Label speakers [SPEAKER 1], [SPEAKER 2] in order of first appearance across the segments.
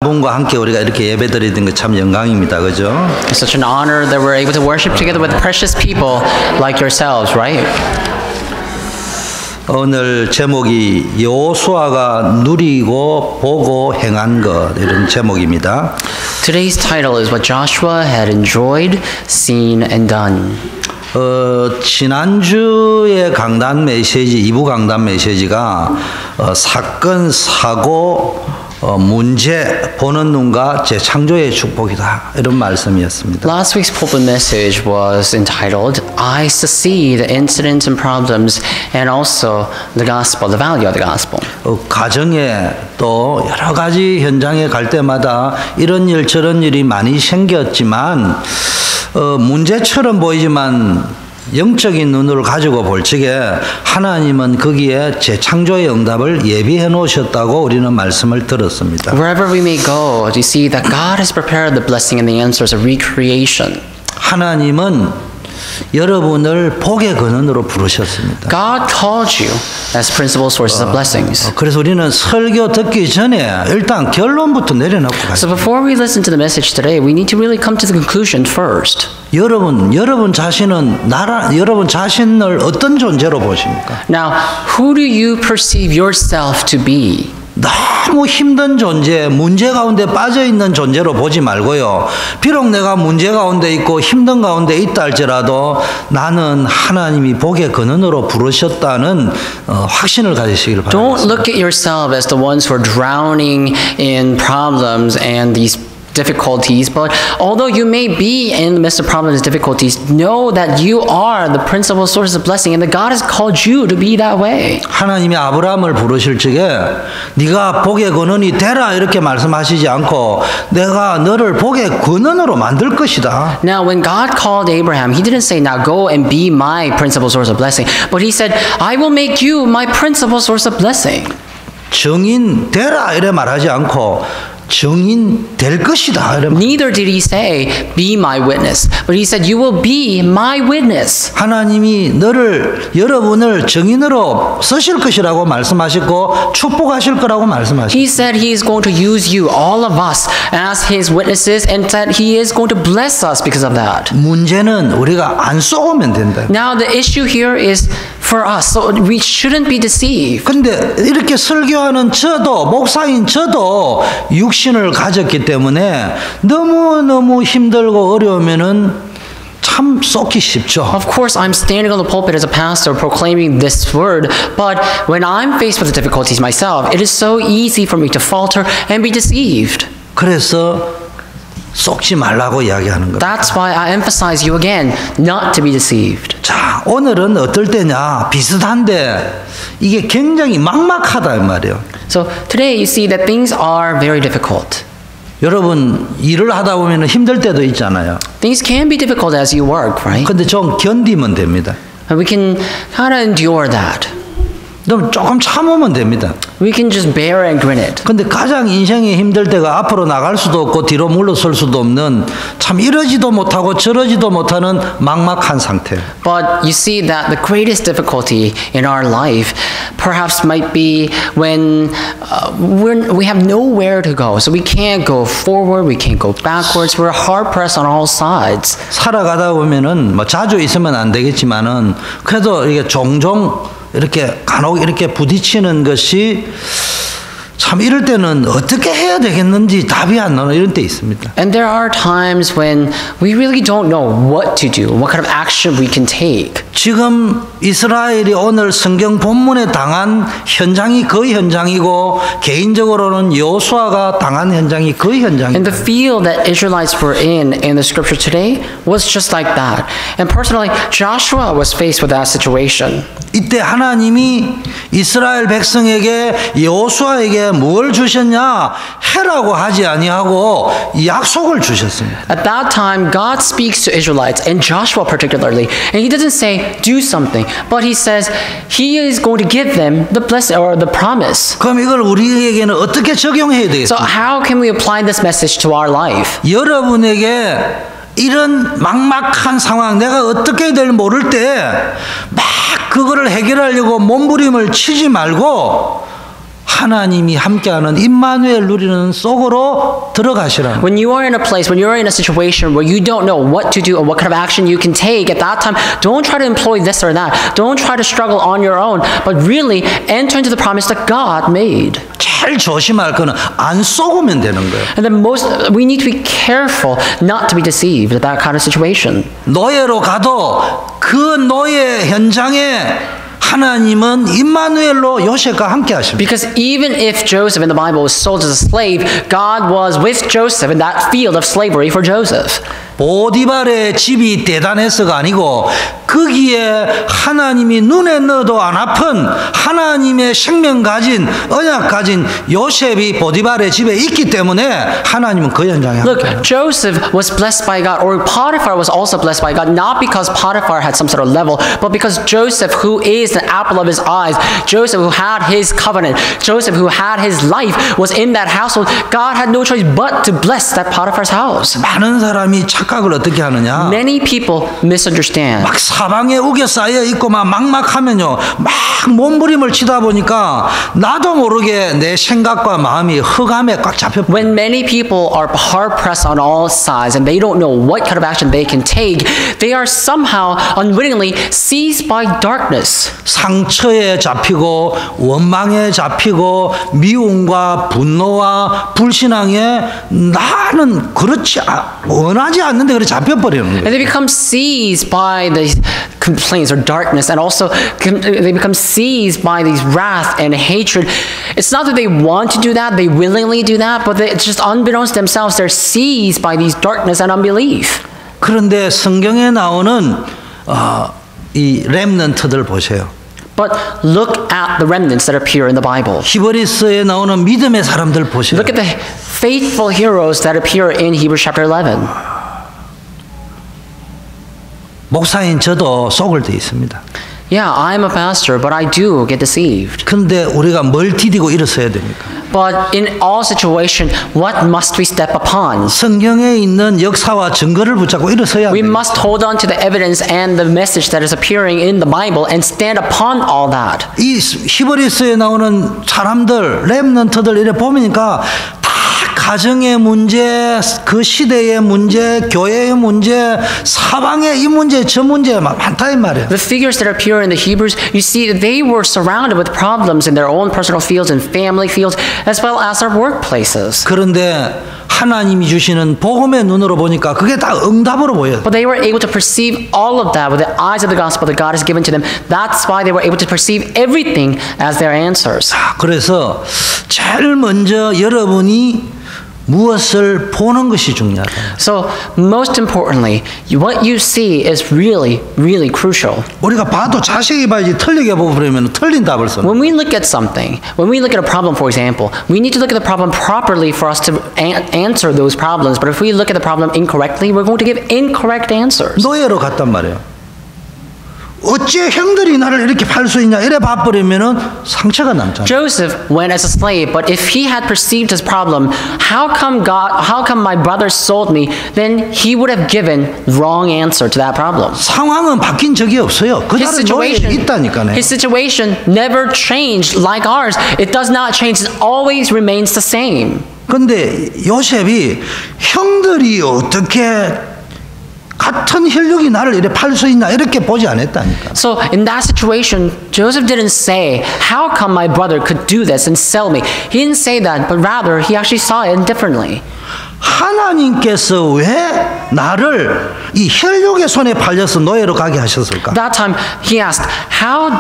[SPEAKER 1] 분과 함께 우리가 이렇게 예배드리는 게 참 영광입니다. 그죠?
[SPEAKER 2] It's such an honor that we're able to worship together with precious people like yourselves, right?
[SPEAKER 1] 오늘 제목이 여호수아가 누리고 보고 행한 것, 이런 제목입니다.
[SPEAKER 2] Today's title is What Joshua had enjoyed, seen, and done.
[SPEAKER 1] 지난주에 강단 메시지, 2부 강단 메시지가 사건, 사고, 문제 보는 눈과 재창조의 축복이다, 이런 말씀이었습니다.
[SPEAKER 2] Last week's pulpit message was entitled Eyes to See the Incidents and Problems and also the Gospel, the value of the Gospel.
[SPEAKER 1] 가정에 또 여러 가지 현장에 갈 때마다 이런 일 저런 일이 많이 생겼지만 문제처럼 보이지만 영적인 눈을 가지고 볼 적에 하나님은 거기에 재창조의 응답을 예비해 놓으셨다고 우리는 말씀을 들었습니다.
[SPEAKER 2] Wherever we may go, you see that God has prepared the blessing and the answers of recreation.
[SPEAKER 1] 하나님은 여러분을 복의 근원으로 부르셨습니다.
[SPEAKER 2] God called you as principal sources of blessings.
[SPEAKER 1] 그래서 우리는 설교 듣기 전에 일단 결론부터 내려놓고 가요.
[SPEAKER 2] So before we listen to the message today, we need to really come to the conclusion first.
[SPEAKER 1] 여러분 자신은 여러분 자신을 어떤 존재로 보십니까?
[SPEAKER 2] Now, who do you perceive yourself to be?
[SPEAKER 1] 너무 힘든 존재, 문제 가운데 빠져 있는 존재로 보지 말고요. 비록 내가 문제 가운데 있고 힘든 가운데 있다 할지라도 나는 하나님이 복의 근원으로 부르셨다는 확신을 가지시길 바랍니다.
[SPEAKER 2] Don't look at yourself as the ones who are drowning in problems and these difficulties, but although you may be in the midst of problems and difficulties, know that you are the principal source of blessing and that God has called you to be that way.
[SPEAKER 1] 하나님이 아브라함을 부르실 적에 네가 복의 근원이 되라 이렇게 말씀하시지 않고 내가 너를 복의 근원으로 만들 것이다.
[SPEAKER 2] Now, when God called Abraham, he didn't say, now go and be my principal source of blessing, but he said, I will make you my principal source of blessing.
[SPEAKER 1] 증인 되라 이래 말하지 않고 증인 될 것이다.
[SPEAKER 2] Neither did he say, be my witness, but he said, you will be my witness.
[SPEAKER 1] 하나님이 여러분을 증인으로 쓰실 것이라고 말씀하시고 축복하실 거라고 말씀하시고.
[SPEAKER 2] He said he is going to use you, all of us, as his witnesses, and that he is going to bless us because of that.
[SPEAKER 1] 문제는 우리가 안 쏘면 된다.
[SPEAKER 2] Now the issue here is for us, so we shouldn't be deceived.
[SPEAKER 1] 근데 이렇게 설교하는 저도 목사인 저도 육신을 가졌기 때문에 너무너무 힘들고 어려우면은 참 쏟기 쉽죠.
[SPEAKER 2] Of course, I'm standing on the pulpit as a pastor proclaiming this word, but when I'm faced with the difficulties myself, it is so easy for me to falter and be deceived.
[SPEAKER 1] 그래서 쏟지 말라고 이야기하는 거예요.
[SPEAKER 2] That's why I emphasize you again, not to be deceived.
[SPEAKER 1] 자, 오늘은 어떨 때냐? 비슷한데 이게 굉장히 막막하다 이 말이에요.
[SPEAKER 2] So today you see that things are very difficult.
[SPEAKER 1] 여러분 일을 하다 보면 힘들 때도 있잖아요.
[SPEAKER 2] Things can be difficult as you work, right?
[SPEAKER 1] 근데 좀 견디면 됩니다.
[SPEAKER 2] And we can kind of endure that.
[SPEAKER 1] 그럼 조금 참으면 됩니다.
[SPEAKER 2] We can just bear and grin it.
[SPEAKER 1] 근데 가장 인생이 힘들 때가 앞으로 나갈 수도 없고 뒤로 물러설 수도 없는 참 이러지도 못하고 저러지도 못하는 막막한 상태.
[SPEAKER 2] But you see that the greatest difficulty in our life perhaps might be when we have nowhere to go. So we can't go forward, we can't go backwards. We're hard pressed on all sides.
[SPEAKER 1] 살아가다 보면은 뭐 자주 있으면 안 되겠지만은 그래도 이게 종종 이렇게 간혹 이렇게 부딪히는 것이 참 이럴 때는 어떻게 해야 되겠는지 답이 안 나오는 이런 때 있습니다.
[SPEAKER 2] And there are times when we really don't know what to do, what kind of action we can take.
[SPEAKER 1] 지금 이스라엘이 오늘 성경 본문에 당한 현장이 그 현장이고 개인적으로는 여호수아가 당한 현장이 그 현장입니다.
[SPEAKER 2] And the field that Israelites were in the scripture today was just like that. And personally, Joshua was faced with that situation.
[SPEAKER 1] 이때 하나님이 이스라엘 백성에게 여호수아에게 뭘 주셨냐? 해라고 하지 아니하고 약속을 주셨습니다.
[SPEAKER 2] At that time, God speaks to Israelites and Joshua particularly, and he doesn't say do something, but he says he is going to give them the blessing or the promise.
[SPEAKER 1] 그럼 이걸 우리에게는 어떻게 적용해야 되겠습니까?
[SPEAKER 2] So how can we apply this message to our life?
[SPEAKER 1] 여러분에게 이런 막막한 상황, 내가 어떻게 해야 될지 모를 때 막 그거를 해결하려고 몸부림을 치지 말고 하나님이 함께하는 임마누엘 누리는 속으로 들어가시라.
[SPEAKER 2] When you are in a place, when you're in a situation where you don't know what to do or what kind of action you can take at that time, don't try to employ this or that. Don't try to struggle on your own, but really enter into the promise that God made.
[SPEAKER 1] 제일 조심할 거는 안 속으면 되는 거예요.
[SPEAKER 2] And then we need to be careful not to be deceived at that kind of situation.
[SPEAKER 1] 노예로 가도 그 노예 현장에 하나님은 임마누엘로 요셉과 함께 하십니다.
[SPEAKER 2] Because even if Joseph in the Bible was sold as a slave, God was with Joseph in that field of slavery for Joseph.
[SPEAKER 1] 보디발의 집이 대단해서가 아니고 거기에 하나님이 눈에 넣어도 안 아픈 하나님의 생명 가진 언약 가진 요셉이 보디발의 집에 있기 때문에 하나님은 그 현장에
[SPEAKER 2] Look,
[SPEAKER 1] 함께해요.
[SPEAKER 2] Joseph was blessed by God, or Potiphar was also blessed by God, not because Potiphar had some sort of level, but because Joseph, who is the apple of his eyes, Joseph who had his covenant, Joseph who had his life, was in that household. God had no choice but to bless that Potiphar's house.
[SPEAKER 1] 많은 사람이 착각을 어떻게 하느냐?
[SPEAKER 2] Many people misunderstand.
[SPEAKER 1] 막 사방에 우겨 쌓여 있고 막 막막하면요, 막 몸부림을 치다 보니까 나도 모르게 내 생각과 마음이 흑암에 꽉 잡혀.
[SPEAKER 2] When many people are hard pressed on all sides and they don't know what kind of action they can take, they are somehow unwittingly seized by darkness.
[SPEAKER 1] 상처에 잡히고 원망에 잡히고 미움과 분노와 불신앙에 나는 그렇지 원하지 않는데 그래 잡혀버리는 거예요.
[SPEAKER 2] And they become seized by these complaints or darkness, and also they become seized by these wrath and hatred. It's not that they want to do that, they willingly do that, but it's just unbeknownst to themselves, they're seized by these darkness and unbelief.
[SPEAKER 1] 그런데 성경에 나오는 이 렘넌트들 보세요.
[SPEAKER 2] But look at the remnants that appear in the Bible.
[SPEAKER 1] 히브리서에 나오는 믿음의 사람들 보세요.
[SPEAKER 2] Look at the faithful heroes that appear in Hebrews chapter 11.
[SPEAKER 1] 목사인 저도 속을 돼 있습니다.
[SPEAKER 2] Yeah, I'm a pastor, but I do get deceived.
[SPEAKER 1] 근데 우리가 뭘 디디고 일어서야 됩니까?
[SPEAKER 2] But in all situation, what must we step upon?
[SPEAKER 1] 성경에 있는 역사와 증거를 붙잡고 일어서야
[SPEAKER 2] We
[SPEAKER 1] 돼요.
[SPEAKER 2] must hold on to the evidence and the message that is appearing in the Bible and stand upon all that.
[SPEAKER 1] 이 히브리서에 나오는 사람들, 렘넌트들 이래 보니까 다 가정의 문제, 그 시대의 문제, 교회의 문제, 사방의 이 문제, 저 문제 많다 이 말이에요.
[SPEAKER 2] The figures that appear in the Hebrews, you see that they were surrounded with problems in their own personal fields and family fields, as well as their workplaces.
[SPEAKER 1] 그런데 하나님이 주시는 복음의 눈으로 보니까 그게 다 응답으로 보여요.
[SPEAKER 2] But they were able to perceive all of that with the eyes of the gospel that God has given to them. That's why they were able to perceive everything as their answers.
[SPEAKER 1] 그래서 제일 먼저 여러분이 무엇을 보는 것이 중요하다.
[SPEAKER 2] So most importantly, what you see is really, really crucial.
[SPEAKER 1] 우리가 봐도 자세히 봐야지 틀리게 보고 그러면 틀린 답을 씁니다.
[SPEAKER 2] When we look at something, when we look at a problem, for example, we need to look at the problem properly for us to answer those problems. But if we look at the problem incorrectly, we're going to give incorrect answers.
[SPEAKER 1] 노예로 갔단 말이에요. 어째 형들이 나를 이렇게 팔 수 있냐 이래 봐버리면은 상처가 남잖아요.
[SPEAKER 2] Joseph went as a slave, but if he had perceived his problem, how come my brothers sold me? Then he would have given wrong answer to that problem.
[SPEAKER 1] 상황은 바뀐 적이 없어요. 그대로 노예에 있다니까요.
[SPEAKER 2] His situation never changed like ours. It does not change. It always remains the same.
[SPEAKER 1] 근데 요셉이 형들이 어떻게 같은 혈육이 나를 이렇게 팔 수 있나 이렇게 보지 않았다니까.
[SPEAKER 2] So in that situation, Joseph didn't say, "How come my brother could do this and sell me?" He didn't say that, but rather he actually saw it differently.
[SPEAKER 1] 하나님께서 왜 나를 이 혈육의 손에 팔려서 노예로 가게 하셨을까?
[SPEAKER 2] That time he asked, how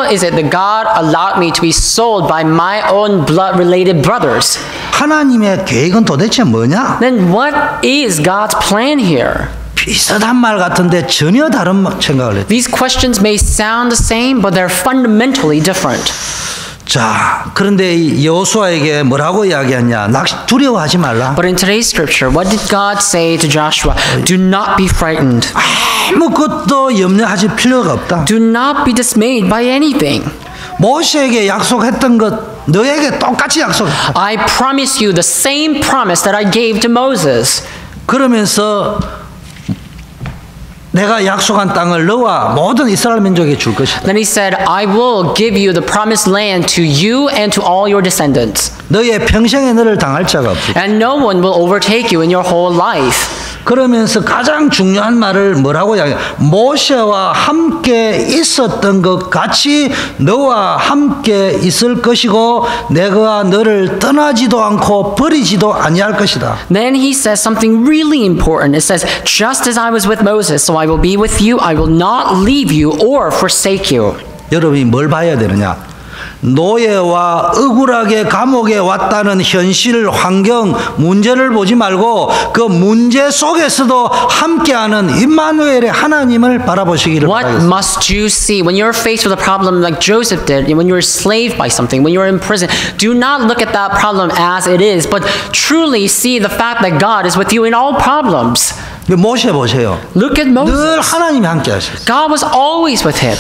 [SPEAKER 2] is it that God allowed me to be sold by my own blood-related brothers?
[SPEAKER 1] 하나님의 계획은 도대체 뭐냐?
[SPEAKER 2] Then what is God's plan here?
[SPEAKER 1] 비슷한 말 같은데 전혀 다른 생각을 했죠.
[SPEAKER 2] These questions may sound the same, but they're fundamentally different.
[SPEAKER 1] 자, 그런데 이 여호수아에게 뭐라고 이야기했냐? 두려워하지 말라.
[SPEAKER 2] But in today's scripture, what did God say to Joshua? Do not be frightened.
[SPEAKER 1] 아무것도 염려하실 필요가 없다.
[SPEAKER 2] Do not be dismayed by anything.
[SPEAKER 1] 모세에게 약속했던 것 너에게 똑같이 약속했다.
[SPEAKER 2] I promise you the same promise that I gave to Moses.
[SPEAKER 1] 그러면서 내가 약속한 땅을 너와 모든 이스라엘 민족에게 줄 것이다.
[SPEAKER 2] Then he said, I will give you the promised land to you and to all your descendants.
[SPEAKER 1] 너의 평생에 너를 당할 자가 없다.
[SPEAKER 2] And no one will overtake you in your whole life.
[SPEAKER 1] 그러면서 가장 중요한 말을 뭐라고 이야기해요? 모세와 함께 있었던 것 같이 너와 함께 있을 것이고 내가 너를 떠나지도 않고 버리지도 아니할 것이다.
[SPEAKER 2] Then he says something really important. It says, just as I was with Moses, so I will be with you. I will not leave you or forsake you.
[SPEAKER 1] 여러분이 뭘 봐야 되느냐? 노예와 억울하게 감옥에 왔다는 현실, 환경, 문제를 보지 말고 그 문제 속에서도 함께하는 임마누엘의 하나님을 바라보시기를
[SPEAKER 2] What
[SPEAKER 1] 바라겠습니다.
[SPEAKER 2] must you see when you're faced with a problem like Joseph did, when you're enslaved by something, when you're in prison? Do not look at that problem as it is, but truly see the fact that God is with you in all problems.
[SPEAKER 1] 모세 보세요.
[SPEAKER 2] Look at
[SPEAKER 1] 늘
[SPEAKER 2] Moses.
[SPEAKER 1] 하나님이 함께 하셨어요.
[SPEAKER 2] God was always with him.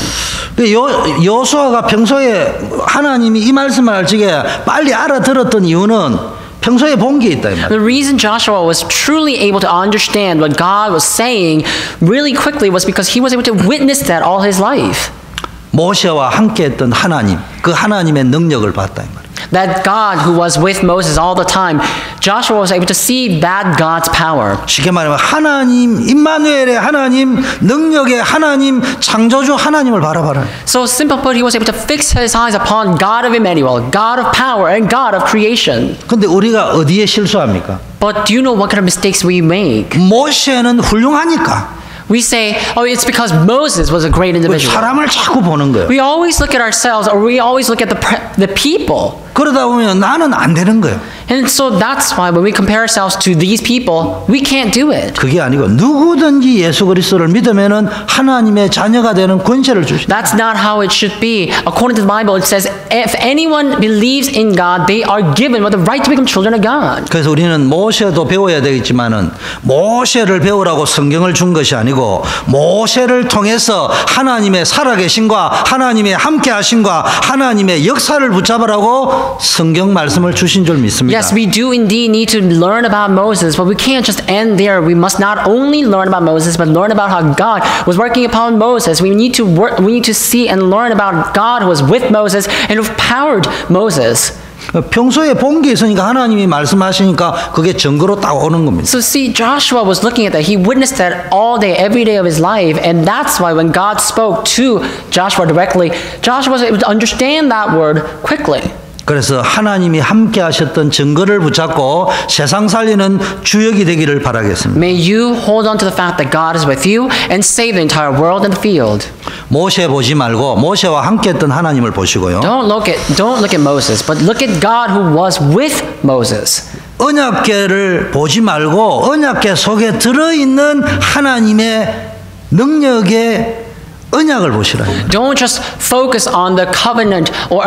[SPEAKER 1] 여호수아가 평소에 하나님이 이 말씀을 할 적에 빨리 알아들었던 이유는 평소에 본 게 있다 이 말이에요.
[SPEAKER 2] The reason Joshua was truly able to understand what God was saying really quickly was because he was able to witness that all his life.
[SPEAKER 1] 모세와 함께했던 하나님, 그 하나님의 능력을 봤다 이 말이에요.
[SPEAKER 2] That God who was with Moses all the time, Joshua was able to see that God's power.
[SPEAKER 1] 쉽게 말하면 하나님, 임마누엘의 하나님, 능력의 하나님, 창조주 하나님을 바라봐라.
[SPEAKER 2] So simple put, he was able to fix his eyes upon God of Emmanuel, God of power, and God of creation.
[SPEAKER 1] 근데 우리가 어디에 실수합니까?
[SPEAKER 2] But do you know what kind of mistakes we make?
[SPEAKER 1] 모세는 훌륭하니까.
[SPEAKER 2] We say, oh, it's because Moses was a great individual.
[SPEAKER 1] 사람을 자꾸 보는 거예요.
[SPEAKER 2] We always look at ourselves, or we always look at the people.
[SPEAKER 1] 그러다 보면 나는 안 되는 거예요.
[SPEAKER 2] And so that's why when we compare ourselves to these people, we can't do it.
[SPEAKER 1] 그게 아니고 누구든지 예수 그리스도를 믿으면은 하나님의 자녀가 되는 권세를 주신다.
[SPEAKER 2] That's not how it should be. According to the Bible, it says, if anyone believes in God, they are given with the right to become children of God.
[SPEAKER 1] 그래서 우리는 모세도 배워야 되겠지만은 모세를 배우라고 성경을 준 것이 아니고 모세를 통해서 하나님의 살아계심과 하나님의 함께하심과 하나님의 역사를 붙잡으라고 성경 말씀을 주신 줄 믿습니다.
[SPEAKER 2] Yes, we do indeed need to learn about Moses, but we can't just end there. We must not only learn about Moses, but learn about how God was working upon Moses. We need to see and learn about God who was with Moses and who powered Moses.
[SPEAKER 1] 평소에 본 게 있으니까 하나님이 말씀하시니까 그게 증거로 딱 오는 겁니다.
[SPEAKER 2] So see, Joshua was looking at that. He witnessed that all day, every day of his life, and that's why when God spoke to Joshua directly, Joshua was able to understand that word quickly.
[SPEAKER 1] 그래서 하나님이 함께 하셨던 증거를 붙잡고 세상 살리는 주역이 되기를 바라겠습니다.
[SPEAKER 2] May you hold on to the fact that God is with you and save the entire world and the field.
[SPEAKER 1] 모세 보지 말고 모세와 함께했던 하나님을 보시고요.
[SPEAKER 2] Don't look at Moses, but look at God who was with Moses.
[SPEAKER 1] 언약궤를 보지 말고 언약궤 속에 들어있는 하나님의 능력의 언약을 보시라.
[SPEAKER 2] Don't just focus on the covenant, or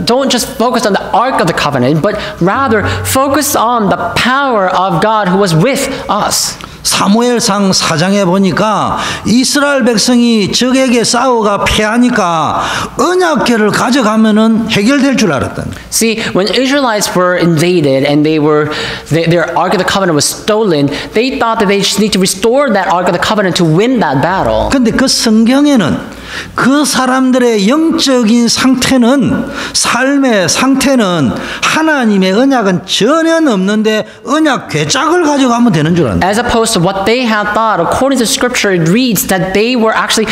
[SPEAKER 2] don't just focus on the ark of the covenant, but rather focus on the power of God who was with us.
[SPEAKER 1] 사무엘상 4장에 보니까 이스라엘 백성이 적에게 싸워가 패하니까 언약궤를 가져가면은 해결될 줄 알았다.
[SPEAKER 2] See, when Israelites were invaded and their Ark of the Covenant was stolen, they thought that they just need to restore that Ark of the Covenant to win that battle.
[SPEAKER 1] 근데 그 성경에는 그 사람들의 영적인 상태는 삶의 상태는 하나님의 언약은 전혀 없는데 언약 궤짝을 가져가면 되는 줄 안다.
[SPEAKER 2] As opposed to what they had thought, according to Scripture, it reads that they were actually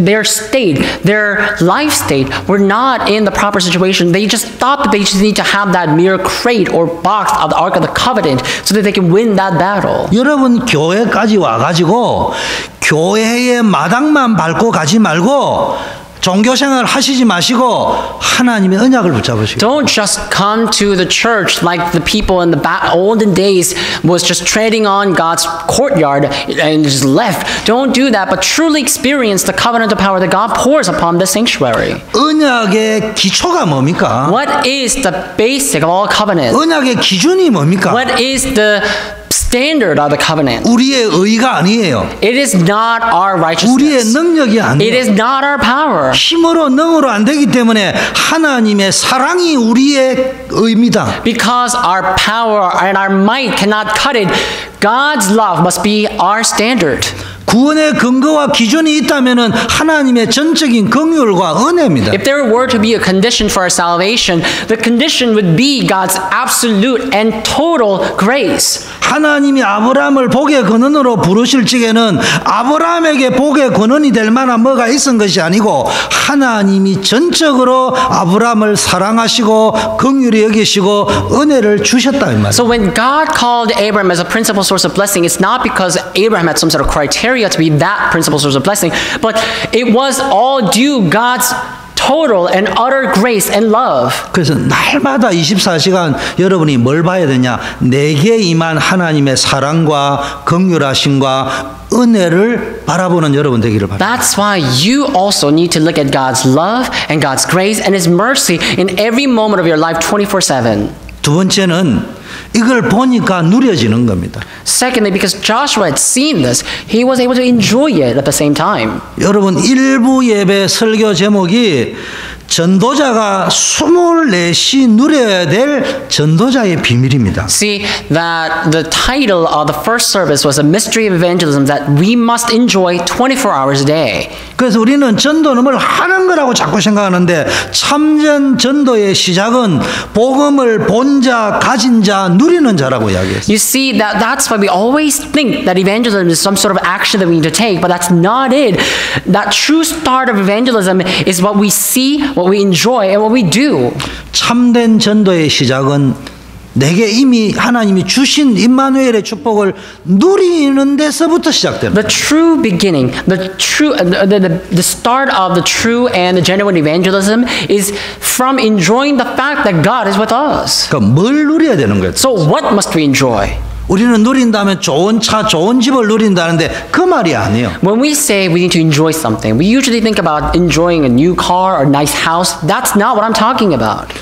[SPEAKER 2] their state, their life state, were not in the proper situation. They just thought that they just need to have that mere crate or box of the Ark of the Covenant so that they can win that battle.
[SPEAKER 1] 여러분 교회까지 와가지고 교회의 마당만 밟고 가지 말고 종교생활 하시지 마시고 하나님의 언약을 붙잡으시고.
[SPEAKER 2] Don't just come to the church like the people in the olden days was just treading on God's courtyard and just left. Don't do that, but truly experience the covenant of power that God pours upon the sanctuary.
[SPEAKER 1] 언약의 기초가 뭡니까?
[SPEAKER 2] What is the basic of all covenant?
[SPEAKER 1] 언약의 기준이 뭡니까?
[SPEAKER 2] What is the standard of the covenant?
[SPEAKER 1] 우리의 의가 아니에요.
[SPEAKER 2] It is not our
[SPEAKER 1] 우리의
[SPEAKER 2] righteousness.
[SPEAKER 1] 능력이
[SPEAKER 2] It
[SPEAKER 1] 아니에요.
[SPEAKER 2] is not our power.
[SPEAKER 1] 힘으로 능으로 안 되기 때문에 하나님의 사랑이 우리의 의입니다.
[SPEAKER 2] Because our power and our might cannot cut it, God's love must be our standard.
[SPEAKER 1] 구원의 근거와 기준이 있다면은 하나님의 전적인 긍휼과 은혜입니다.
[SPEAKER 2] If there were to be a condition for our salvation, the condition would be God's absolute and total grace.
[SPEAKER 1] 하나님이 아브라함을 복의 근원으로 부르실 적에는 아브라함에게 복의 근원이 될 만한 뭐가 있은 것이 아니고 하나님이 전적으로 아브라함을 사랑하시고 긍휼히 여기시고 은혜를 주셨다 이 말이에요.
[SPEAKER 2] So when God called Abraham as a principal source of blessing, it's not because Abraham had some sort of criteria to be that principal source of blessing, but it was all due God's total and utter grace and love.
[SPEAKER 1] 그래서 날마다 24시간 여러분이 뭘 봐야 되냐? 내게 임한 하나님의 사랑과 긍휼하심과 은혜를 바라보는 여러분 되기를 바랍니다.
[SPEAKER 2] That's why you also need to look at God's love and God's grace and His mercy in every moment of your life 24/7.
[SPEAKER 1] 두 번째는 이걸 보니까 누려지는 겁니다.
[SPEAKER 2] Secondly, because Joshua had seen this, he was able to enjoy it at the same time.
[SPEAKER 1] 여러분 일부 예배 설교 제목이 전도자가 24시 누려야 될 전도자의 비밀입니다.
[SPEAKER 2] See that the title of the first service was a mystery of evangelism that we must enjoy 24 hours a day.
[SPEAKER 1] 그래서 우리는 전도는 뭘 하는 거라고 자꾸 생각하는데 참전 전도의 시작은 복음을 본 자, 가진 자, 누리는 자라고 이야기했어요.
[SPEAKER 2] You see that's why we always think that evangelism is some sort of action that we need to take, but that's not it. That true start of evangelism is what we see, what we enjoy, and what we do.
[SPEAKER 1] 참된 전도의 시작은 내게 이미 하나님이 주신 임마누엘의 축복을 누리는 데서부터 시작됩니다.
[SPEAKER 2] The true beginning, the start of the true and the genuine evangelism is from enjoying the fact that God is with us.
[SPEAKER 1] 그러니까 뭘 누려야 되는 거예요?
[SPEAKER 2] So what must we enjoy?
[SPEAKER 1] 우리는 누린다면 좋은 차, 좋은 집을 누린다는데 그 말이 아니에요.
[SPEAKER 2] When we say we need to enjoy something, we usually think about enjoying a new car or a nice house. That's not what I'm talking about.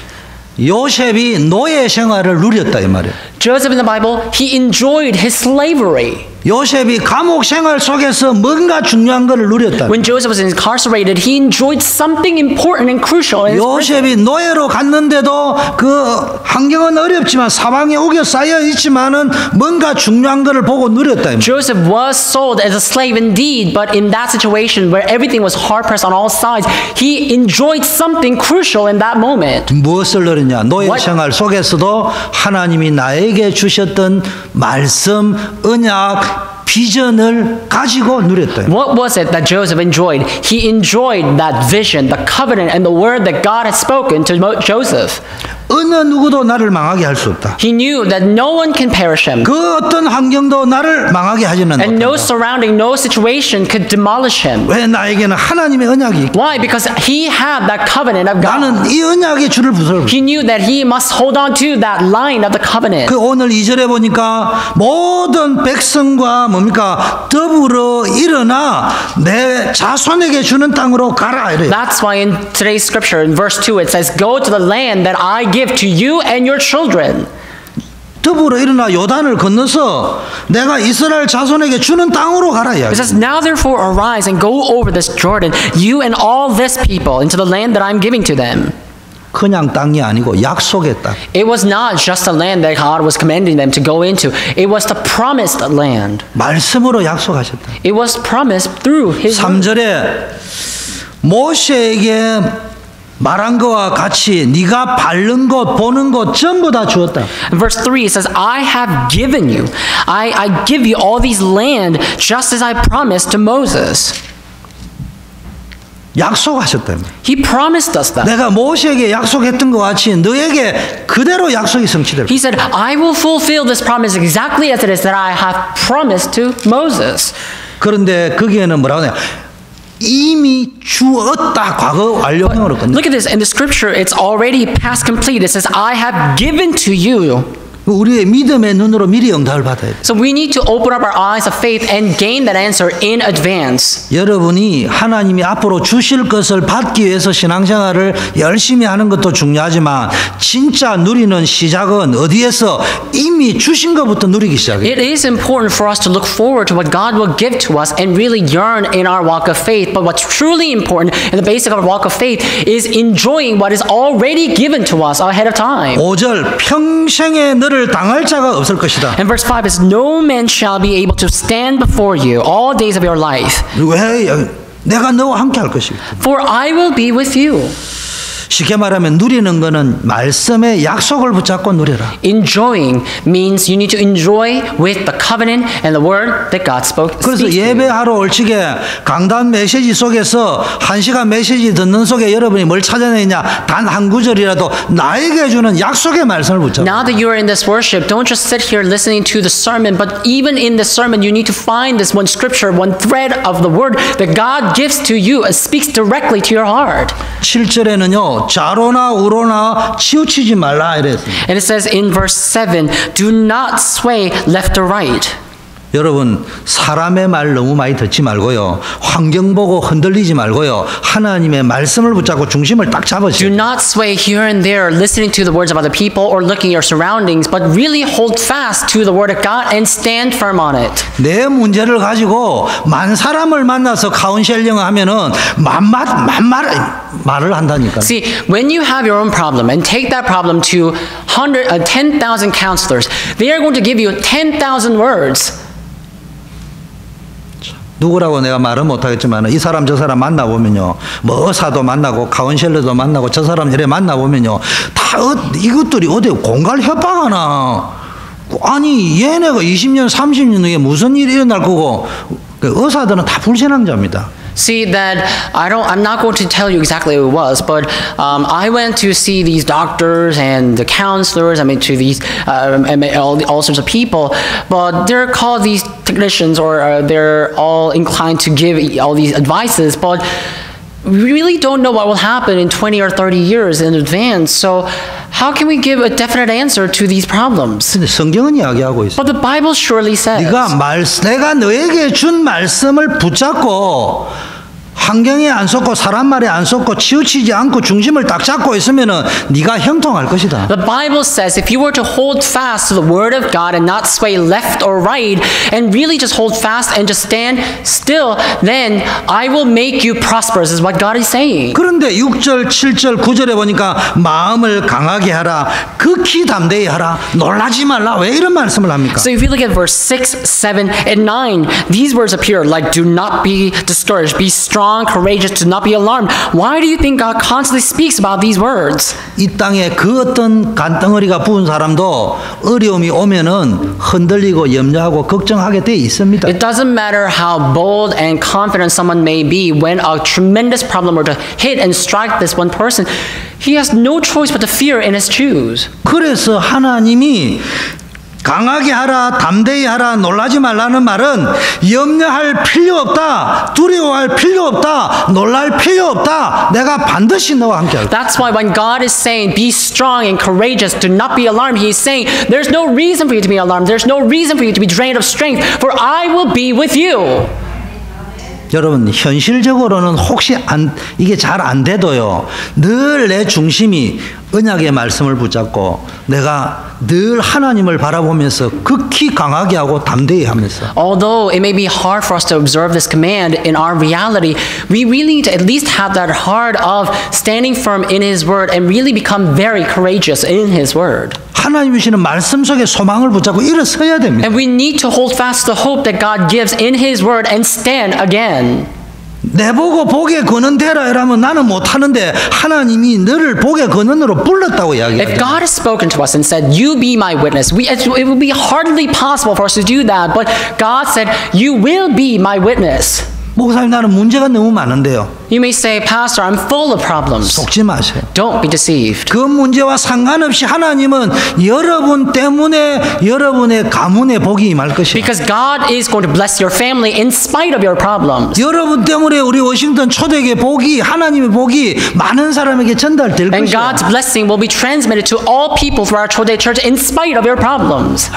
[SPEAKER 1] 요셉이 노예 생활을 누렸다 이 말이에요.
[SPEAKER 2] Joseph in the Bible, he enjoyed his slavery.
[SPEAKER 1] 요셉이 감옥 생활 속에서 뭔가 중요한 것을 누렸다.
[SPEAKER 2] When Joseph was incarcerated, he enjoyed something important and crucial. In his prison.
[SPEAKER 1] 요셉이 노예로 갔는데도 그 환경은 어렵지만 사방에 우겨 쌓여 있지만은 뭔가 중요한 것을 보고 누렸다.
[SPEAKER 2] Joseph was sold as a slave indeed, but in that situation where everything was hard pressed on all sides, he enjoyed something crucial in that moment.
[SPEAKER 1] 무엇을 누렸냐? 노예 생활 속에서도 하나님이 나에게 주셨던 말씀, 언약, 비전을 가지고 누렸다.
[SPEAKER 2] What was it that Joseph enjoyed? He enjoyed that vision, the covenant, and the word that God had spoken to Joseph.
[SPEAKER 1] 어느 누구도 나를 망하게 할 수 없다.
[SPEAKER 2] He knew that no one can perish him.
[SPEAKER 1] 그 어떤 환경도 나를 망하게 하지는
[SPEAKER 2] And no
[SPEAKER 1] 못한다.
[SPEAKER 2] surrounding, no situation could demolish him.
[SPEAKER 1] 왜 나에게는 하나님의 언약이 있고
[SPEAKER 2] Why? Because he had that covenant of God.
[SPEAKER 1] 나는 이 언약의 줄을 붙들고
[SPEAKER 2] He knew that he must hold on to that line of the covenant.
[SPEAKER 1] 그 오늘 2절에 보니까 모든 백성과 뭡니까 더불어 일어나 내 자손에게 주는 땅으로 가라 이래요.
[SPEAKER 2] That's why in today's scripture, in verse 2, it says, Go to the land that I give to you and your children.
[SPEAKER 1] 더불어 일어나 요단을 건너서 내가 이스라엘 자손에게 주는 땅으로 가라 이야기.
[SPEAKER 2] It says, Now therefore arise and go over this Jordan, you and all this people, into the land that I'm giving to them.
[SPEAKER 1] 그냥 땅이 아니고 약속의 땅.
[SPEAKER 2] It was not just a land that God was commanding them to go into. It was the promised land.
[SPEAKER 1] 말씀으로 약속하셨다.
[SPEAKER 2] It was promised through His word.
[SPEAKER 1] 3절에 모세에게 말한 것과 같이 네가 밟는 것, 보는 것 전부 다 주었다.
[SPEAKER 2] In verse 3 it says, I have given you. I give you all these land just as I promised to Moses.
[SPEAKER 1] 약속하셨다.
[SPEAKER 2] He promised us that.
[SPEAKER 1] 내가 모세에게 약속했던 것 같이 너에게 그대로 약속이 성취될.
[SPEAKER 2] He said, I will fulfill this promise exactly as it is that I have promised to Moses.
[SPEAKER 1] 그런데 거기에는 뭐라고 하냐? 이미 주었다. 과거 완료형으로 끝내.
[SPEAKER 2] Look at this. In the scripture, it's already past complete. It says, I have given to you.
[SPEAKER 1] 우리의 믿음의 눈으로 미리 응답을 받아야 돼.
[SPEAKER 2] So we need to open up our eyes of faith and gain that answer in advance.
[SPEAKER 1] 여러분이 하나님이 앞으로 주실 것을 받기 위해서 신앙생활을 열심히 하는 것도 중요하지만 진짜 누리는 시작은 어디에서 이미 주신 것부터 누리기 시작해요.
[SPEAKER 2] It is important for us to look forward to what God will give to us and really yearn in our walk of faith. But what's truly important in the basic of our walk of faith is enjoying what is already given to us ahead of time.
[SPEAKER 1] 5절 평생에 너를 너를 당할 자가 없을 것이다.
[SPEAKER 2] And verse 5 is, no man shall be able to stand before you all days of your life.
[SPEAKER 1] 왜? 내가 너와 함께 할 것이다.
[SPEAKER 2] For I will be with you.
[SPEAKER 1] 쉽게 말하면 누리는 거는 말씀의 약속을 붙잡고 누려라.
[SPEAKER 2] Enjoying means you need to enjoy with the covenant and the word that God spoke.
[SPEAKER 1] 그래서 예배하러 올 적에 강단 메시지 속에서 1시간 메시지 듣는 속에 여러분이 뭘 찾아내냐? 단 한 구절이라도 나에게 주는 약속의 말씀을 붙잡아.
[SPEAKER 2] Now that you are in this worship, don't just sit here listening to the sermon, but even in the sermon, you need to find this one scripture, one thread of the word that God gives to you and speaks directly to your heart.
[SPEAKER 1] 7절에는요. 좌로나 우로나 치우치지 말라 이랬습니다.
[SPEAKER 2] And it says in verse 7, do not sway left or right.
[SPEAKER 1] 여러분 사람의 말 너무 많이 듣지 말고요. 환경 보고 흔들리지 말고요. 하나님의 말씀을 붙잡고 중심을 딱
[SPEAKER 2] Do
[SPEAKER 1] 잡으세요.
[SPEAKER 2] not sway here and there, listening to the words of other people or looking at your surroundings, but really hold fast to the word of God and stand firm on it.
[SPEAKER 1] 내 문제를 가지고 만 사람을 만나서 카운셀링을 하면은 말을 한다니까.
[SPEAKER 2] See, when you have your own problem and take that problem to 10,000 counselors, they are going to give you 10,000 words.
[SPEAKER 1] 누구라고 내가 말은 못하겠지만 이 사람 저 사람 만나보면요. 뭐 의사도 만나고 카운셀러도 만나고 저 사람 이래 만나보면요. 다 이것들이 어디 공갈 협박하나. 아니 얘네가 20년 30년 후에 무슨 일이 일어날 거고 의사들은 다 불신앙자입니다.
[SPEAKER 2] See that I'm not going to tell you exactly who it was, but I went to see these doctors and the counselors. I mean, to these all sorts of people, but they're called these technicians, or they're all inclined to give all these advices, but we really don't know what will happen in 20 or 30 years in advance. So how can we give a definite answer to these problems?
[SPEAKER 1] 근데 성경은 이야기하고 있어.
[SPEAKER 2] But the Bible surely says.
[SPEAKER 1] 내가 너에게 준 말씀을 붙잡고 환경에 안 속고 사람 말에 안 속고 치우치지 않고 중심을 딱 잡고 있으면은 네가 형통할 것이다.
[SPEAKER 2] The Bible says if you were to hold fast to the word of God and not sway left or right and really just hold fast and just stand still, then I will make you prosperous is what God is saying.
[SPEAKER 1] 그런데 6절, 7절, 9절에 보니까 마음을 강하게 하라, 극히 담대히 하라, 놀라지 말라. 왜 이런 말씀을 합니까?
[SPEAKER 2] So if you look at verse 6, 7, and 9, these words appear like do not be discouraged, be strong, courageous, do not be alarmed. Why do you think God constantly speaks about these words?
[SPEAKER 1] 이 땅에 그 어떤 간덩어리가 부은 사람도 어려움이 오면은 흔들리고 염려하고 걱정하게 돼 있습니다.
[SPEAKER 2] It doesn't matter how bold and confident someone may be when a tremendous problem were to hit and strike this one person. He has no choice but to fear in his shoes.
[SPEAKER 1] 그래서 하나님이 강하게 하라, 담대히 하라, 놀라지 말라는 말은 염려할 필요 없다, 두려워할 필요 없다, 놀랄 필요 없다. 내가 반드시 너와 함께 할 거야.
[SPEAKER 2] That's why when God is saying, be strong and courageous, do not be alarmed, He is saying, there's no reason for you to be alarmed. There's no reason for you to be drained of strength, for I will be with you.
[SPEAKER 1] 여러분 현실적으로는 혹시 이게 잘 안 돼도요. 늘 내 중심이 언약의 말씀을 붙잡고 내가 늘 하나님을 바라보면서 극히 강하게 하고 담대히 하면서.
[SPEAKER 2] Although it may be hard for us to observe this command in our reality, we really need to at least have that heart of standing firm in His Word and really become very courageous in His Word.
[SPEAKER 1] 하나님 주시는 말씀 속에 소망을 붙잡고 일어서야 됩니다.
[SPEAKER 2] And we need to hold fast the hope that God gives in His Word and stand again.
[SPEAKER 1] 내보고 복의 근원되라 이러면 나는 못하는데 하나님이 너를 복의 근원으로 불렀다고
[SPEAKER 2] If
[SPEAKER 1] 이야기해요.
[SPEAKER 2] God has spoken to us and said, you be my witness, it would be hardly possible for us to do that, but God said, you will be my witness.
[SPEAKER 1] 목사님 나는 문제가 너무 많은데요.
[SPEAKER 2] You may say, Pastor, I'm full of problems.
[SPEAKER 1] 속지 마세요.
[SPEAKER 2] Don't be deceived.
[SPEAKER 1] 그 문제와 상관없이 하나님은 여러분 때문에 여러분의 가문에 복이 임할 것이에요.
[SPEAKER 2] Because God is going to bless your family in spite of your problems.
[SPEAKER 1] 여러분 때문에 우리 워싱턴 초대교회 복이 하나님의 복이 많은 사람에게 전달될
[SPEAKER 2] And
[SPEAKER 1] 것이에요.
[SPEAKER 2] God's blessing will be transmitted to all people through our Chodae Church in spite of your problems.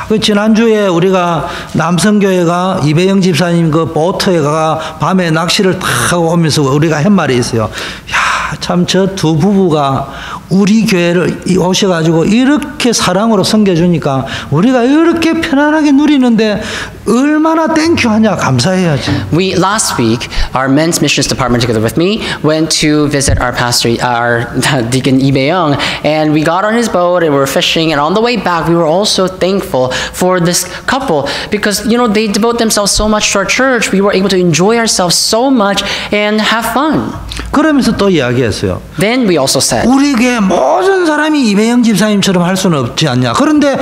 [SPEAKER 1] 그 지난주에 우리가 남성교회가 이배영 집사님 그 보트에 가 밤에 낚시를 탁 하고 오면서 우리가 한 말이 있어요. 야, 참 저 두 부부가 우리 교회를 오셔가지고 이렇게 사랑으로 섬겨주니까 우리가 이렇게 편안하게 누리는데 얼마나 땡큐하냐 감사해야지.
[SPEAKER 2] We last week, our men's missions department together with me went to visit our pastor, our deacon Lee Bae-young, and we got on his boat and we were fishing. And on the way back, we were also thankful for this couple because they devote themselves so much to our church. We were able to enjoy ourselves so much and have fun.
[SPEAKER 1] 그러면서 또 이야기했어요.
[SPEAKER 2] Then we also said,
[SPEAKER 1] 우리 교회 모든 사람이 이배영 집사님처럼 할 수는 없지 않냐. 그런데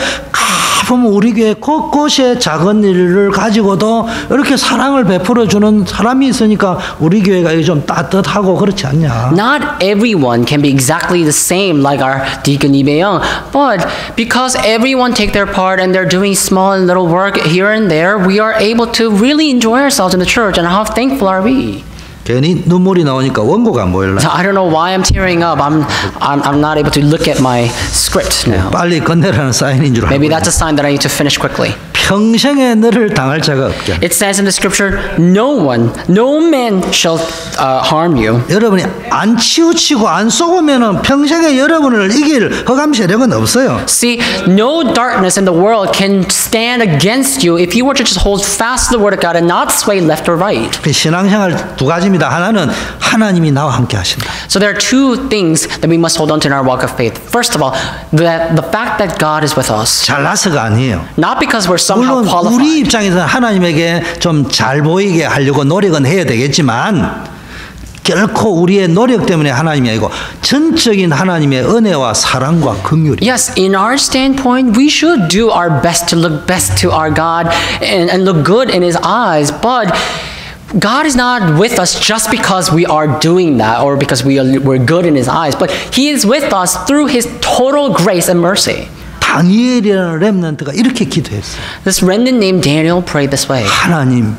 [SPEAKER 1] 보면 우리 교회 곳곳에 작은 일을 가지고도 이렇게 사랑을 베풀어주는 사람이 있으니까 우리 교회가 좀 따뜻하고 그렇지 않냐.
[SPEAKER 2] Not everyone can be exactly the same like our deacon Lee Bae-young, but because everyone take their part and they're doing small and little work here and there, we are able to really enjoy ourselves in the church. And how thankful are we?
[SPEAKER 1] 괜히 눈물이 나오니까 원고가 안 보일라.
[SPEAKER 2] I don't know why I'm tearing up. I'm not able to look at my script now.
[SPEAKER 1] 빨리 건네라는 사인인 줄 알고.
[SPEAKER 2] Maybe that's a sign that I need to finish quickly.
[SPEAKER 1] 평생에 너를 당할 자가 없게.
[SPEAKER 2] It says in the scripture, no man shall harm you.
[SPEAKER 1] 여러분이 안 치우치고 안 쏘으면은 평생에 여러분을 이길 흑암 세력은 없어요.
[SPEAKER 2] See, no darkness in the world can stand against you if you were to just hold fast to the word of God and not sway left or right.
[SPEAKER 1] 신앙생활 두 가지입니다. 하나는 하나님이 나와 함께 하신다.
[SPEAKER 2] So there are two things that we must hold on to in our walk of faith. First of all, the fact that God is with us.
[SPEAKER 1] 잘나서가 아니에요.
[SPEAKER 2] Not because we're somehow
[SPEAKER 1] 물론
[SPEAKER 2] qualified.
[SPEAKER 1] 우리 입장에서는 하나님에게 좀 잘 보이게 하려고 노력은 해야 되겠지만 결코 우리의 노력 때문에 하나님이 아니고 전적인 하나님의 은혜와 사랑과 긍휼이.
[SPEAKER 2] Yes, in our standpoint, we should do our best to look best to our God and look good in His eyes, but God is not with us just because we are doing that or because we're good in His eyes, but He is with us through His total grace and mercy.
[SPEAKER 1] 다니엘이라는 렘넌트가 이렇게 기도했어요.
[SPEAKER 2] This remnant named Daniel prayed this way.
[SPEAKER 1] 하나님,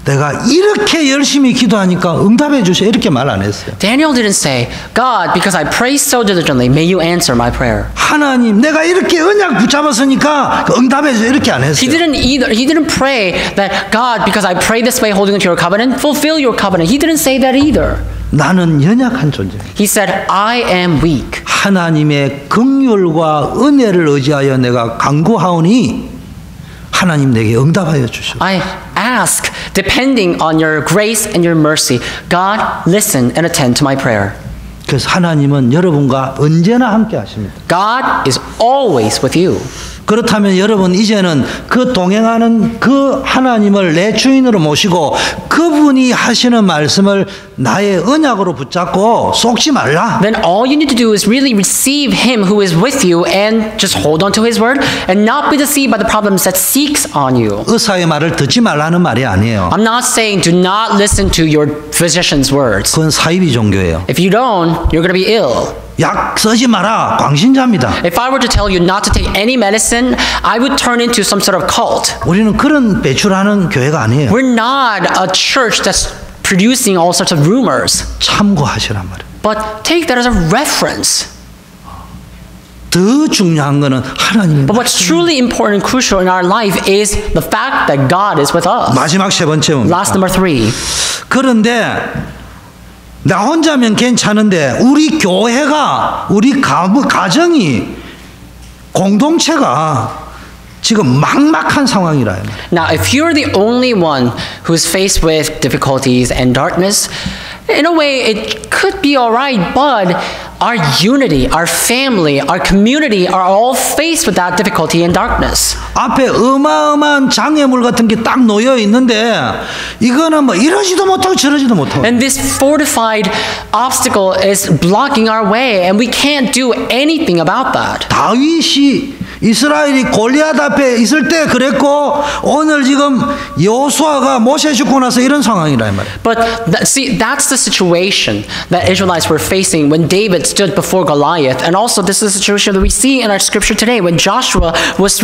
[SPEAKER 1] 내가 이렇게 열심히 기도하니까 응답해 주세요. 이렇게 말 안 했어요.
[SPEAKER 2] Daniel didn't say, God, because I pray so diligently, may you answer my prayer.
[SPEAKER 1] 하나님, 내가 이렇게 언약 붙잡았으니까 응답해 주세요. 이렇게 안 했어요.
[SPEAKER 2] He didn't pray that, God, because I pray this way, holding to your covenant, fulfill your covenant. He didn't say that either.
[SPEAKER 1] 나는 연약한 존재.
[SPEAKER 2] He said, I am weak.
[SPEAKER 1] 하나님의 긍휼과 은혜를 의지하여 내가 간구하오니 하나님 내게 응답하여 주시오.
[SPEAKER 2] I ask, depending on your grace and your mercy, God, listen and attend to my prayer.
[SPEAKER 1] 그래서 하나님은 여러분과 언제나 함께 하십니다.
[SPEAKER 2] God is always with you.
[SPEAKER 1] 그렇다면 여러분 이제는 그 동행하는 그 하나님을 내 주인으로 모시고 그분이 하시는 말씀을 나의 언약으로 붙잡고 속지 말라.
[SPEAKER 2] Then all you need to do is really receive Him who is with you and just hold on to His word and not be deceived by the problems that seeks on you.
[SPEAKER 1] 의사의 말을 듣지 말라는 말이 아니에요.
[SPEAKER 2] I'm not saying do not listen to your physician's words.
[SPEAKER 1] 그건 사이비 종교예요.
[SPEAKER 2] If you don't, you're going to be ill.
[SPEAKER 1] 약 쓰지 마라. 광신자입니다.
[SPEAKER 2] If I were to tell you not to take any medicine, I would turn into some sort of cult.
[SPEAKER 1] 우리는 그런 배출하는 교회가 아니에요.
[SPEAKER 2] We're not a church that's producing all sorts of rumors.
[SPEAKER 1] 참고하시란 말이에요.
[SPEAKER 2] But take that as a reference.
[SPEAKER 1] 더 중요한 거는 하나님.
[SPEAKER 2] But what's truly important and crucial in our life is the fact that God is with us.
[SPEAKER 1] 마지막 세 번째 뭡니까?
[SPEAKER 2] Last number 3.
[SPEAKER 1] 그런데 나 혼자면 괜찮은데 우리 교회가 우리 가정이 공동체가 지금 막막한 상황이라.
[SPEAKER 2] Now, if you're the only one who's faced with difficulties and darkness, in a way it could be all right, but our unity, our family, our community are all faced with that difficulty and darkness.
[SPEAKER 1] 앞에 어마어마한 장애물 같은 게 딱 놓여 있는데 이거는 뭐 이러지도 못하고 저러지도 못하고.
[SPEAKER 2] And this fortified obstacle is blocking our way, and we can't do anything about that.
[SPEAKER 1] 다윗이 이스라엘이 골리앗 앞에 있을 때 그랬고 오늘 지금 여호수아가 모세 죽고 나서 이런 상황이라 이 말이에요.
[SPEAKER 2] But see, that's the situation that Israelites were facing when David stood before Goliath, and also this is the situation that we see in our scripture today when Joshua was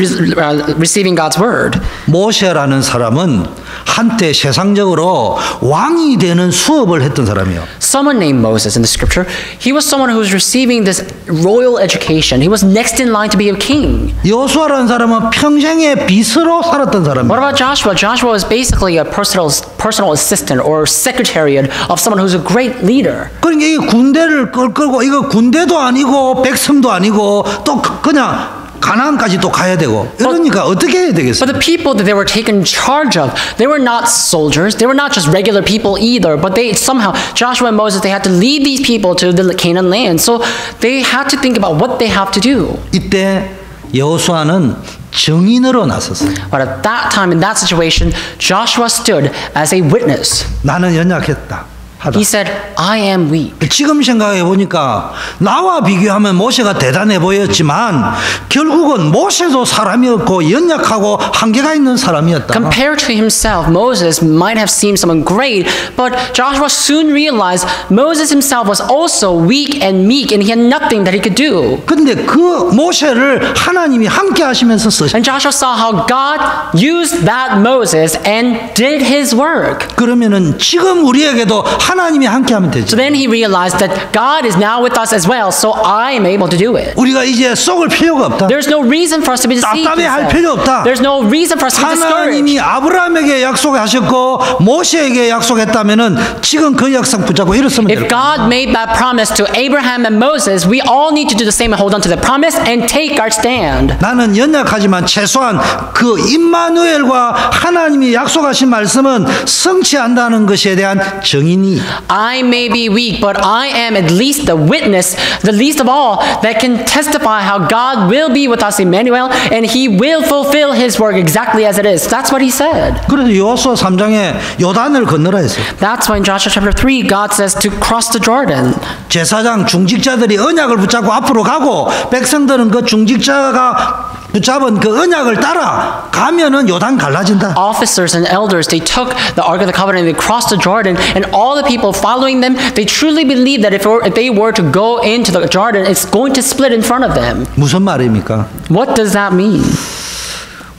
[SPEAKER 2] receiving God's word.
[SPEAKER 1] 모세라는 사람은 한때 세상적으로 왕이 되는 수업을 했던 사람이요.
[SPEAKER 2] Someone named Moses in the scripture, he was someone who was receiving this royal education. He was next in line to be a king.
[SPEAKER 1] 여호수아라는 사람은 평생의 비서로 살았던
[SPEAKER 2] What
[SPEAKER 1] 사람이에요.
[SPEAKER 2] about Joshua? Joshua was basically a personal assistant or secretariat of someone who's a great leader.
[SPEAKER 1] 그러니까 이 군대를 끌고 이거 군대도 아니고 백성도 아니고 또 그냥 가나안까지 또 가야 되고 이러니까 어떻게 해야 되겠어요?
[SPEAKER 2] But the people that they were taken charge of, they were not soldiers. They were not just regular people either. But they somehow, Joshua and Moses, they had to lead these people to the Canaan land. So they had to think about what they have to do.
[SPEAKER 1] 이때 여호수아는 증인으로 나섰어요.
[SPEAKER 2] But at that time, in that situation, Joshua stood as a witness.
[SPEAKER 1] 나는 연약했다. 하다.
[SPEAKER 2] He said, I am weak.
[SPEAKER 1] 지금 생각해 보니까 나와 비교하면 모세가 대단해 보였지만 결국은 모세도 사람이었고 연약하고 한계가 있는 사람이었다.
[SPEAKER 2] Compared to himself, Moses might have seemed someone great, but Joshua soon realized Moses himself was also weak and meek, and he had nothing that he could do.
[SPEAKER 1] 근데 그 모세를 하나님이 함께 하시면서 쓰셨어요.
[SPEAKER 2] And Joshua saw how God used that Moses and did his work.
[SPEAKER 1] 그러면은 지금 우리에게도 하나님이 함께 하면 되죠.
[SPEAKER 2] So then he realized that God is now with us as well, so I am able to do it.
[SPEAKER 1] 우리가 이제 썩을 필요가 없다.
[SPEAKER 2] There's no reason for us to be deceived.
[SPEAKER 1] 답답해할
[SPEAKER 2] he said.
[SPEAKER 1] 필요 없다.
[SPEAKER 2] There's no reason for us to be discouraged.
[SPEAKER 1] 하나님이 아브라함에게 약속하셨고 모세에게 약속했다면은 지금 그 약속 붙잡고 일었으면
[SPEAKER 2] If
[SPEAKER 1] 될 거예요.
[SPEAKER 2] God made that promise to Abraham and Moses, we all need to do the same and hold on to the promise and take our stand.
[SPEAKER 1] 나는 연약하지만 최소한 그 임마누엘과 하나님이 약속하신 말씀은 성취한다는 것에 대한 증인이
[SPEAKER 2] I may be weak, but I am at least the witness, the least of all, that can testify how God will be with us, Emmanuel, and He will fulfill His work exactly as it is. That's what He said.
[SPEAKER 1] 그래서 여호수아 3장에 요단을 건너라 했어요.
[SPEAKER 2] That's why in Joshua chapter 3, God says to cross the Jordan.
[SPEAKER 1] 제사장 중직자들이 언약을 붙잡고 앞으로 가고 백성들은 그 중직자가 붙잡은 그 언약을 따라 가면은 요단 갈라진다.
[SPEAKER 2] Officers and elders, they took the Ark of the Covenant and they crossed the Jordan, and all the people following them, they truly believed that if they were to go into the Jordan, it's going to split in front of them.
[SPEAKER 1] 무슨 말입니까?
[SPEAKER 2] What does that mean?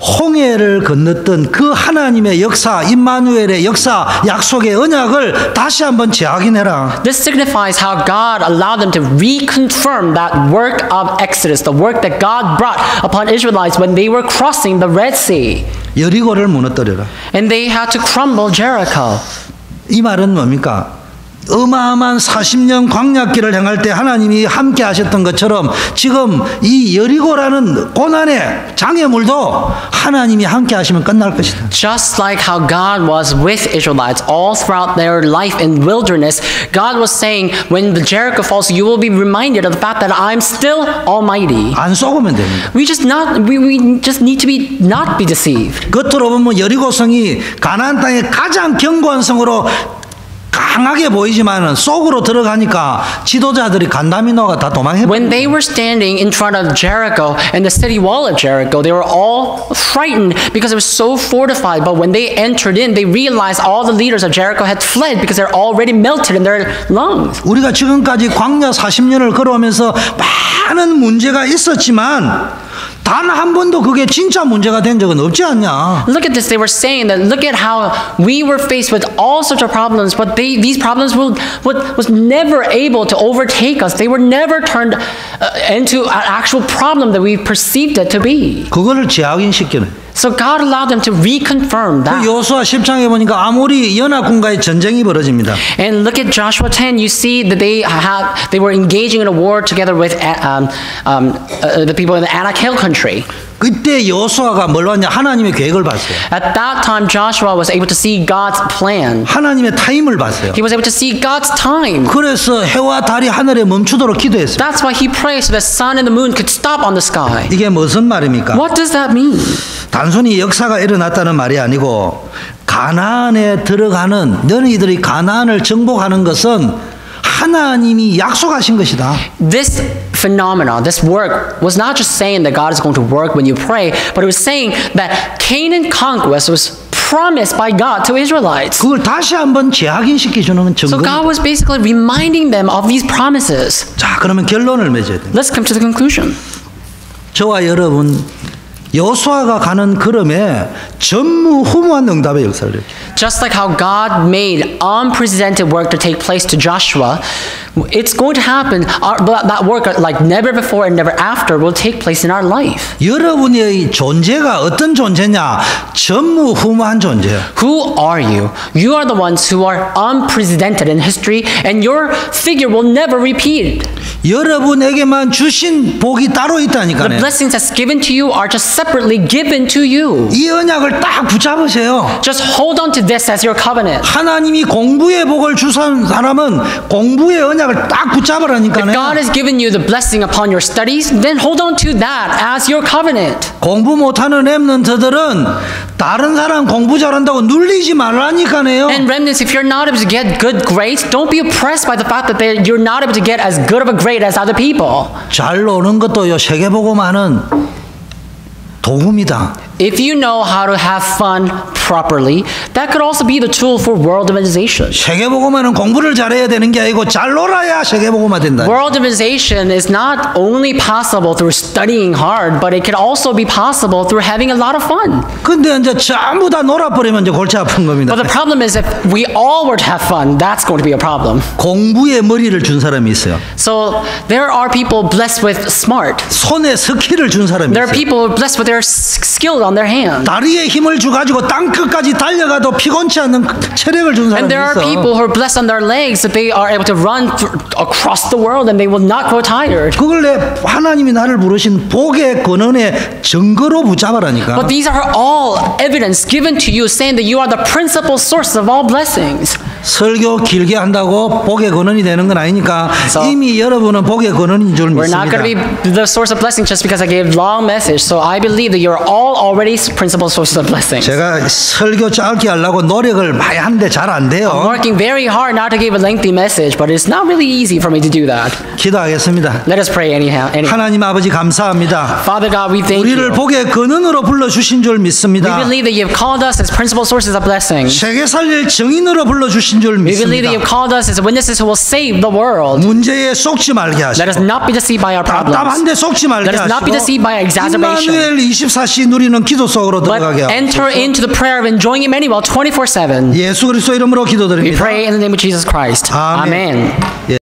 [SPEAKER 1] 홍해를 건넜던 그 하나님의 역사, 임마누엘의 역사, 약속의 언약을 다시 한번 재확인해라.
[SPEAKER 2] This signifies how God allowed them to reconfirm that work of Exodus, the work that God brought upon Israelites when they were crossing the Red Sea.
[SPEAKER 1] 여리고를 무너뜨려라.
[SPEAKER 2] And they had to crumble Jericho.
[SPEAKER 1] 이 말은 뭡니까? 어마어마한 40년 광야길을 행할 때 하나님이 함께 하셨던 것처럼 지금 이 여리고라는 고난의 장애물도 하나님이 함께 하시면 끝날 것이다.
[SPEAKER 2] Just like how God was with Israelites all throughout their life in wilderness, God was saying, when the Jericho falls, you will be reminded of the fact that I'm still Almighty.
[SPEAKER 1] 안 속으면 됩니다.
[SPEAKER 2] We just need to not be deceived.
[SPEAKER 1] 겉으로 보면 여리고성이 가나안 땅의 가장 견고한 성으로 강하게 보이지만은 속으로 들어가니까 지도자들이 간담이 녹아 다 도망해.
[SPEAKER 2] When they were standing in front of Jericho and the city wall of Jericho, they were all frightened because it was so fortified. But when they entered in, they realized all the leaders of Jericho had fled because they're already melted in their lungs.
[SPEAKER 1] 우리가 지금까지 광야 40년을 걸어오면서 많은 문제가 있었지만 단 한 번도 그게 진짜 문제가 된 적은 없지 않냐.
[SPEAKER 2] Look at this. They were saying that look at how we were faced with all sorts of problems, but these problems was never able to overtake us. They were never turned into an actual problem that we perceived it to be.
[SPEAKER 1] 그거를 재확인시키는.
[SPEAKER 2] So God allowed them to reconfirm that.
[SPEAKER 1] 여호수아 10장에 보니까 아모리 연합군과의 전쟁이 벌어집니다.
[SPEAKER 2] And look at Joshua 10. You see that they were engaging in a war together with the people in the Anak Hill country.
[SPEAKER 1] 그때 여호수아가 뭘 봤냐? 하나님의 계획을 봤어요.
[SPEAKER 2] At that time, Joshua was able to see God's plan.
[SPEAKER 1] 하나님의 타임을 봤어요.
[SPEAKER 2] He was able to see God's time.
[SPEAKER 1] 그래서 해와 달이 하늘에 멈추도록 기도했어요.
[SPEAKER 2] That's why he prayed so the sun and the moon could stop on the sky.
[SPEAKER 1] 이게 무슨 말입니까?
[SPEAKER 2] What does that mean?
[SPEAKER 1] 단순히 역사가 일어났다는 말이 아니고 가나안에 들어가는 너희들이 가나안을 정복하는 것은 하나님이 약속하신 것이다.
[SPEAKER 2] This phenomenon, this work, was not just saying that God is going to work when you pray, but it was saying that Canaan conquest was promised by God to Israelites.
[SPEAKER 1] 그걸 다시 한번 재확인시켜 주는
[SPEAKER 2] So
[SPEAKER 1] 증거.
[SPEAKER 2] God was basically reminding them of these promises.
[SPEAKER 1] 자, 그러면 결론을 맺어야 돼.
[SPEAKER 2] Let's come to the conclusion.
[SPEAKER 1] 저와 여러분 여호수아가 가는 걸음에 전무후무한 응답의 역사를 이렇게.
[SPEAKER 2] Just like how God made unprecedented work to take place to Joshua, it's going to happen. That work, like never before and never after, will take place in our life.
[SPEAKER 1] 여러분의 존재가 어떤 존재냐? 전무후무한 존재.
[SPEAKER 2] Who are you? You are the ones who are unprecedented in history, and your figure will never repeat.
[SPEAKER 1] 여러분에게만 주신 복이 따로
[SPEAKER 2] The
[SPEAKER 1] 있다니까요.
[SPEAKER 2] blessings that's given to you are just separately given to you.
[SPEAKER 1] 이 언약을 딱 붙잡으세요.
[SPEAKER 2] Just hold on to this as your covenant.
[SPEAKER 1] 하나님이 공부의 복을 주신 사람은 공부의 언약을 딱
[SPEAKER 2] If
[SPEAKER 1] 붙잡으라니까요.
[SPEAKER 2] God has given you the blessing upon your studies, then hold on to that as your covenant.
[SPEAKER 1] 공부 못하는 렘넌트들은 다른 사람 공부 잘한다고 눌리지 말라니까요.
[SPEAKER 2] And remnants, if you're not able to get good grades, don't be oppressed by the fact that you're not able to get as good of a grade as other people.
[SPEAKER 1] 잘 노는 것도요, 세계보고만은 도움이다.
[SPEAKER 2] If you know how to have fun properly, that could also be the tool for world evangelization.
[SPEAKER 1] 세계보고만은 공부를 잘해야 되는 게 아니고 잘 놀아야 세계보고마 된다.
[SPEAKER 2] World evangelization is not only possible through studying hard, but it can also be possible through having a lot of fun.
[SPEAKER 1] 근데 이제 전부 다 놀아버리면 이제 골치 아픈 겁니다.
[SPEAKER 2] But the problem is if we all were to have fun, that's going to be a problem.
[SPEAKER 1] 공부의 머리를 준 사람이 있어요.
[SPEAKER 2] So there are people blessed with smart.
[SPEAKER 1] 손에 스킬을 준 사람이
[SPEAKER 2] There are
[SPEAKER 1] 있어요.
[SPEAKER 2] people blessed with their skill on their hand.
[SPEAKER 1] 다리에 힘을 주가지고 땅 끝까지 달려가도 피곤치 않는 체력을 준 사람이
[SPEAKER 2] And there are
[SPEAKER 1] 있어.
[SPEAKER 2] people who are blessed on their legs that they are able to run across the world and they will not grow tired.
[SPEAKER 1] 그걸 내 하나님이 나를 부르신 복의 근원의 증거로 붙잡아라니까.
[SPEAKER 2] But these are all evidence given to you saying that you are the principal source of all blessings.
[SPEAKER 1] 설교 길게 한다고 복의 근원이 되는 건 아니니까
[SPEAKER 2] So-
[SPEAKER 1] 이미 여러분은 복의 근원인 줄
[SPEAKER 2] We're not going to
[SPEAKER 1] 믿습니다.
[SPEAKER 2] be the source of blessing just because I gave long message. So I believe that you're all already principal sources of blessings.
[SPEAKER 1] 제가 설교 짧게 하려고 노력을 많이 하는데 잘 안
[SPEAKER 2] I'm
[SPEAKER 1] 돼요.
[SPEAKER 2] working very hard not to give a lengthy message, but it's not really easy for me to do that.
[SPEAKER 1] 기도하겠습니다.
[SPEAKER 2] Let us pray anyhow.
[SPEAKER 1] 하나님 아버지 감사합니다.
[SPEAKER 2] Father God, we thank
[SPEAKER 1] 우리를
[SPEAKER 2] you.
[SPEAKER 1] 복의 근원으로 불러주신 줄
[SPEAKER 2] We
[SPEAKER 1] 믿습니다.
[SPEAKER 2] believe that you have called us as principal sources of blessings.
[SPEAKER 1] 세계 살릴 증인으로 불러주신 줄
[SPEAKER 2] We believe that
[SPEAKER 1] 믿습니다.
[SPEAKER 2] you have called us as witnesses who will save the world.
[SPEAKER 1] 문제에 속지 말게
[SPEAKER 2] Let us
[SPEAKER 1] 하시고
[SPEAKER 2] not be deceived by our problems.
[SPEAKER 1] 답답한데 속지 말게
[SPEAKER 2] Let us not be deceived by
[SPEAKER 1] 하시고
[SPEAKER 2] exacerbation.
[SPEAKER 1] 임마누엘 24시 누리는 기도 속으로
[SPEAKER 2] But
[SPEAKER 1] 들어가게
[SPEAKER 2] enter
[SPEAKER 1] 하옵소서.
[SPEAKER 2] into the prayer of enjoying Emmanuel 24/7.
[SPEAKER 1] 예수 그리스도 이름으로
[SPEAKER 2] We
[SPEAKER 1] 기도드립니다.
[SPEAKER 2] pray in the name of Jesus Christ.
[SPEAKER 1] 아멘.
[SPEAKER 2] Amen.